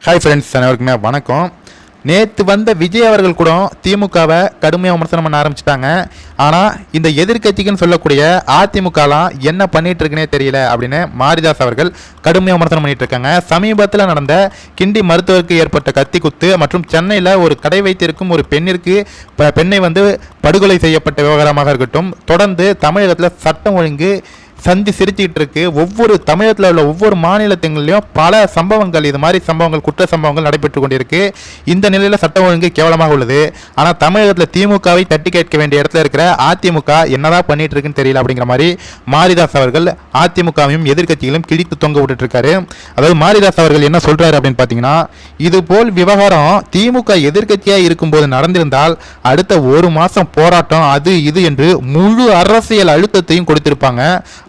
Hi friends, அனைவருக்குமே வணக்கம். நேற்று வந்த விஜய் அவர்கள் கூட திமுகவை கடுமையாக விமர்சனம் பண்ண ஆரம்பிச்சிட்டாங்க. ஆனால் இந்த எதிர்கட்சிக்குன்னு சொல்லக்கூடிய அதிமுகலாம் என்ன பண்ணிட்டு இருக்குன்னே தெரியல அப்படின்னு மாரிதாஸ் அவர்கள் கடுமையாக விமர்சனம் பண்ணிட்டு இருக்காங்க. சமீபத்தில் நடந்த கிண்டி மருத்துவருக்கு ஏற்பட்ட கத்தி குத்து மற்றும் சென்னையில் ஒரு கடை வைத்திருக்கும் ஒரு பெண்ணை படுகொலை செய்யப்பட்ட விவகாரமாக இருக்கட்டும், தொடர்ந்து தமிழகத்தில் சட்டம் ஒழுங்கு சந்தி சிரிச்சுக்கிட்டு இருக்கு. ஒவ்வொரு தமிழகத்தில் உள்ள ஒவ்வொரு மாநிலத்திலையும் பல சம்பவங்கள், இது மாதிரி சம்பவங்கள், குற்ற சம்பவங்கள் நடைபெற்று கொண்டிருக்கு. இந்த நிலையில் சட்டம் ஒழுங்கு கேவலமாக உள்ளது. ஆனால் தமிழகத்தில் திமுகவை தட்டி கேட்க வேண்டிய இடத்துல இருக்கிற அதிமுக என்னதான் பண்ணிட்டு இருக்குன்னு தெரியல அப்படிங்கிற மாதிரி மாரிதாஸ் அவர்கள் அதிமுகவையும் எதிர்கட்சிகளையும் கிழித்து தொங்க விட்டுட்டு இருக்காரு. அதாவது மாரிதாஸ் அவர்கள் என்ன சொல்றாரு அப்படின்னு பார்த்தீங்கன்னா, இது போல் விவகாரம் திமுக எதிர்கட்சியாக இருக்கும்போது நடந்திருந்தால் அடுத்த ஒரு மாதம் போராட்டம் அது இது என்று முழு அரசியல் அழுத்தத்தையும் கொடுத்திருப்பாங்க.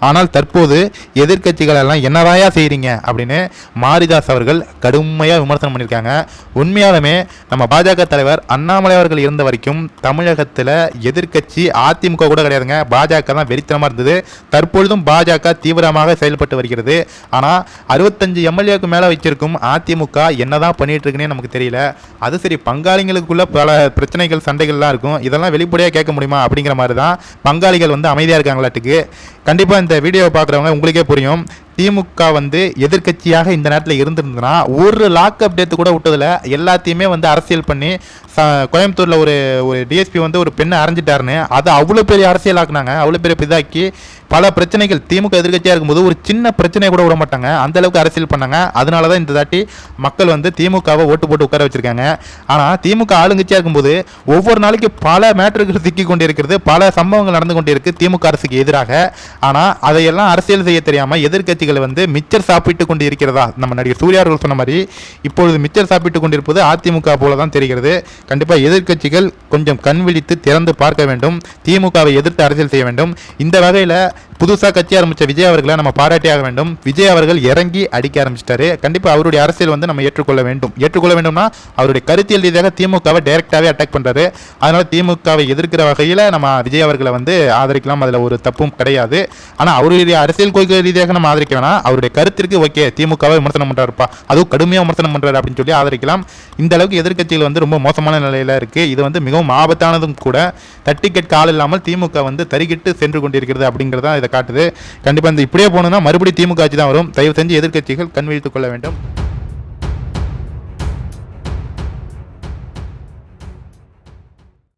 ஆனால் தற்போது எதிர்கட்சிகள் எல்லாம் என்னதாயா செய்கிறீங்க அப்படின்னு மாரிதாஸ் அவர்கள் கடுமையாக விமர்சனம் பண்ணியிருக்காங்க. உண்மையாலுமே நம்ம பாஜக தலைவர் அண்ணாமலை அவர்கள் இருந்த வரைக்கும் தமிழகத்தில் எதிர்கட்சி அதிமுக கூட கிடையாதுங்க, பாஜக தான் வெறித்தனமாக இருந்தது. தற்பொழுதும் பாஜக தீவிரமாக செயல்பட்டு வருகிறது. ஆனால் 65 எம்எல்ஏக்கு மேலே வச்சிருக்கும் அதிமுக என்னதான் பண்ணிட்டு இருக்குன்னே நமக்கு தெரியல. அது சரி, பங்காளிகளுக்குள்ள பல பிரச்சனைகள் சண்டைகள்லாம் இருக்கும், இதெல்லாம் வெளிப்படையாக கேட்க முடியுமா அப்படிங்கிற மாதிரி தான் பங்காளிகள் அமைதியாக இருக்காங்களாட்டுக்கு. கண்டிப்பாக இந்த வீடியோவை பார்க்குறவங்க உங்களுக்கே புரியும், திமுக எதிர்கட்சியாக இந்த நேரத்தில் இருந்திருந்ததுன்னா ஒரு லாக்அப் டேத்து கூட விட்டதில்ல. எல்லாத்தையுமே அரசியல் பண்ணி கோயம்புத்தூரில் ஒரு டிஎஸ்பி ஒரு பெண்ணை அரைஞ்சிட்டாருன்னு அதை அவ்வளோ பெரிய அரசியல் ஆக்குனாங்க. அவ்வளோ பெரிய இதாக்கி பல பிரச்சனைகள், திமுக எதிர்கட்சியாக இருக்கும்போது ஒரு சின்ன பிரச்சனையை கூட விட மாட்டாங்க, அந்த அளவுக்கு அரசியல் பண்ணாங்க. அதனால தான் இந்த தாட்டி மக்கள் திமுகவை ஓட்டு போட்டு உட்கார வச்சிருக்காங்க. ஆனால் திமுக ஆளுங்கட்சியாக இருக்கும்போது ஒவ்வொரு நாளைக்கு பல மேட்டர்கள் சிக்கி கொண்டிருக்கிறது, பல சம்பவங்கள் நடந்து கொண்டிருக்கு திமுக அரசுக்கு எதிராக. ஆனால் அதையெல்லாம் அரசியல் செய்ய தெரியாமல் எதிர்கட்சிகள் மிச்சர் சாப்பிட்டு கொண்டு இருக்கிறதா, நம்ம நடிகர் சூர்யா அவர்கள் சொன்ன மாதிரி இப்பொழுது மிச்சர் சாப்பிட்டு கொண்டிருப்பது அதிமுக போல தான் தெரிகிறது. கண்டிப்பாக எதிர்கட்சிகள் கொஞ்சம் கண் விழித்து திறந்து பார்க்க வேண்டும், திமுகவை எதிர்த்து அரசியல் செய்ய வேண்டும். இந்த வகையில் புதுசாக கட்சி ஆரம்பித்த விஜய் அவர்களை நம்ம பாராட்டியாக வேண்டும். விஜய் அவர்கள் இறங்கி அடிக்க ஆரம்பிச்சிட்டாரு. கண்டிப்பாக அவருடைய அரசியல் நம்ம ஏற்றுக்கொள்ள வேண்டும்னா அவருடைய கருத்தியல் ரீதியாக திமுகவை டைரக்டாகவே அட்டாக் பண்ணுறாரு. அதனால் திமுகவை எதிர்க்கிற வகையில் நம்ம விஜய் அவர்களை ஆதரிக்கலாம், அதில் ஒரு தப்பும் கிடையாது. ஆனால் அவருடைய அரசியல் கொள்கை ரீதியாக நம்ம ஆதரிக்க வேணாம், அவருடைய கருத்திற்கு ஓகே திமுகவை விமர்சனம் பண்ணுறாருப்பா, அதுவும் கடுமையாக விமர்சனம் பண்ணுறாரு அப்படின்னு சொல்லி ஆதரிக்கலாம். இந்த அளவுக்கு எதிர்கட்சிகள் ரொம்ப மோசமான நிலையில் இருக்குது. இது மிகவும் ஆபத்தானதும் கூட. தட்டி கேட்க ஆள் இல்லாமல் திமுக தறிக்கிட்டு சென்று கொண்டிருக்கிறது அப்படிங்கிறதா இதை காட்டுது. கண்டிப்பாக இப்படியே போகணும்னா மறுபடியும் திமுக ஆட்சி தான் வரும். தயவு செஞ்சு எதிர்கட்சிகள் கண் விழித்துக் கொள்ள வேண்டும்.